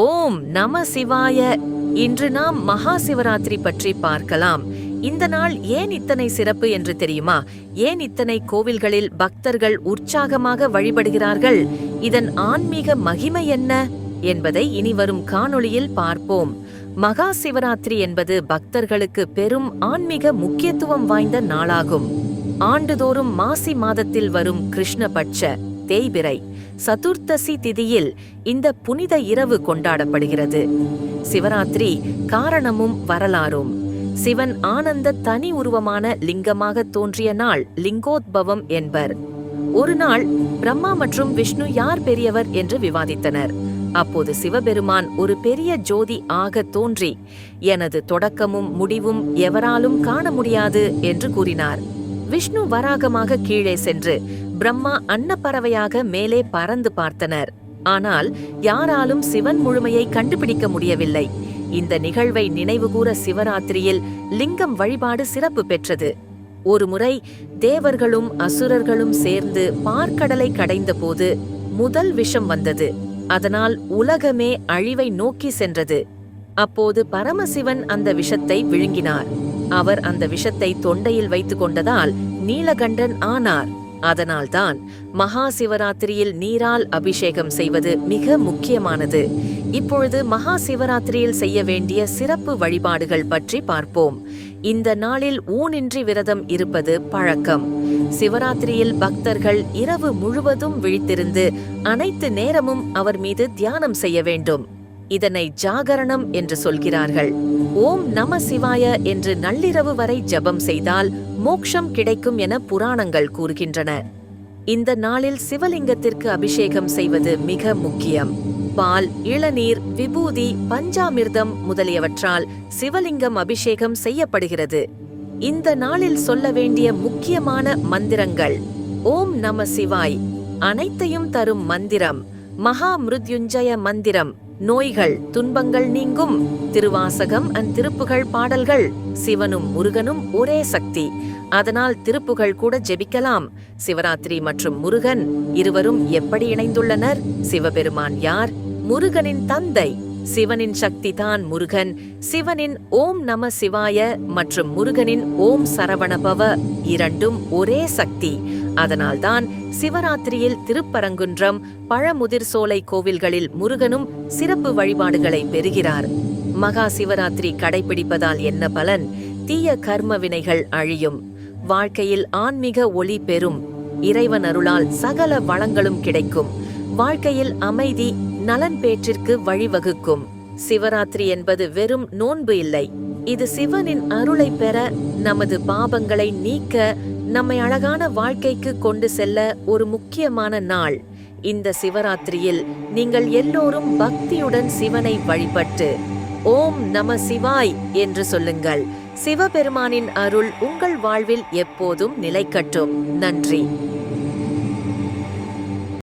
ஓம் நம சிவாய. இன்று நாம் மகா சிவராத்திரி பற்றி பார்க்கலாம். இந்த நாள் ஏன் இத்தனை சிறப்பு என்று தெரியுமா? ஏன் இத்தனை கோவில்களில் பக்தர்கள் உற்சாகமாக வழிபடுகிறார்கள்? இதன் ஆன்மீக மகிமை என்ன என்பதை இனி வரும் காணொளியில் பார்ப்போம். மகா சிவராத்திரி என்பது பக்தர்களுக்கு பெரும் ஆன்மீக முக்கியத்துவம் வாய்ந்த நாளாகும். ஆண்டுதோறும் மாசி மாதத்தில் வரும் கிருஷ்ணபட்ச தேய்பிறை சதுர்த்தசி திதியில் இந்த புனித இரவு கொண்டாடப்படுகிறது. சிவராத்திரி காரணமும் வரலாறும். சிவன் ஆனந்த தனி உருவமான லிங்கமாக தோன்றிய நாள் லிங்கோத்பவம் என்பர். ஒரு நாள் பிரம்மா மற்றும் விஷ்ணு யார் பெரியவர் என்று விவாதித்தனர். அப்போது சிவபெருமான் ஒரு பெரிய ஜோதி ஆக தோன்றி, எனது தொடக்கமும் முடிவும் எவராலும் காண முடியாது என்று கூறினார். விஷ்ணு வராகமாக கீழே சென்று பிரம்மா அன்னப்பறவையாக மேலே பறந்து பார்த்தனர். ஆனால் யாராலும் சிவன் முழுமையை கண்டுபிடிக்க முடியவில்லை. இந்த நிகழ்வை நினைவுகூர சிவராத்திரியில் லிங்கம் வழிபாடு சிறப்பு பெற்றது. ஒருமுறை தேவர்களும் அசுரர்களும் சேர்ந்து பார்க்கடலை கடைந்தபோது முதல் விஷம் வந்தது. அதனால் உலகமே அழிவை நோக்கி சென்றது. அப்போது பரமசிவன் அந்த விஷத்தை விழுங்கினார். அவர் அந்த விஷத்தை தொண்டையில் வைத்துக் கொண்டதால் நீலகண்டன் ஆனார். அதனால்தான் மகா சிவராத்திரியில் நீரால் அபிஷேகம் செய்வது மிக முக்கியமானது. இப்பொழுது மகா சிவராத்திரியில் செய்ய வேண்டிய சிறப்பு வழிபாடுகள் பற்றி பார்ப்போம். இந்த நாளில் ஊனின்றி விரதம் இருப்பது பழக்கம். சிவராத்திரியில் பக்தர்கள் இரவு முழுவதும் விழித்திருந்து அனைத்து நேரமும் அவர் மீது தியானம் செய்ய வேண்டும். இதனை ஜாகரணம் என்று சொல்கிறார்கள். ஓம் நம சிவாய என்று நள்ளிரவு வரை ஜபம் செய்தால் மோக்ஷம் கிடைக்கும் என புராணங்கள் கூறுகின்றன. இந்த நாளில் சிவலிங்கத்திற்கு அபிஷேகம் செய்வது மிக முக்கியம். பால், இளநீர், விபூதி, பஞ்சாமிர்தம் முதலியவற்றால் சிவலிங்கம் அபிஷேகம் செய்யப்படுகிறது. இந்த நாளில் சொல்ல வேண்டிய முக்கியமான மந்திரங்கள்: ஓம் நம சிவாய் அனைத்தையும் தரும் மந்திரம், மகா மிருத்யுஞ்சய மந்திரம் நோய்கள் துன்பங்கள் நீங்கும், திருவாசகம் திருப்புகழ் பாடல்கள். சிவனும் முருகனும் ஒரே சக்தி, அதனால் திருப்புகழ் கூட ஜெபிக்கலாம். சிவராத்திரி மற்றும் முருகன் இருவரும் எப்படி இணைந்துள்ளனர்? சிவபெருமான் யார்? முருகனின் தந்தை. சிவனின் சக்தி தான் முருகன். சிவனின் ஓம் நம சிவாய மற்றும் முருகனின் ஓம் சரவணபவ இரண்டும் ஒரே சக்தி. அதனால்தான் சிவராத்திரியில் திருப்பரங்குன்றம், பழமுதிர் சோலை கோவில்களில் முருகனும் சிறப்பு வழிபாடுகளை பெறுகிறார். மகா சிவராத்திரி கடைபிடிப்பதால் என்ன பலன்? தீய கர்ம வினைகள் அழியும், வாழ்க்கையில் ஆன்மீக ஒளி பெறும், இறைவன் அருளால் சகல வளங்களும் கிடைக்கும், வாழ்க்கையில் அமைதி நலன் பேற்றிற்கு வழிவகுக்கும். சிவராத்திரி என்பது வெறும் நோன்பு இல்லை, இது சிவனின் அருளை பெற, நமது பாபங்களை நீக்க, நம்மை அழகான வாழ்க்கைக்கு கொண்டு செல்ல ஒரு முக்கியமான நாள். இந்த சிவராத்திரியில் நீங்கள் எல்லோரும் பக்தியுடன் சிவனை வழிபட்டு ஓம் நம சிவாய் என்று சொல்லுங்கள். சிவபெருமானின் அருள் உங்கள் வாழ்வில் எப்போதும் நிலைக்கட்டும். நன்றி.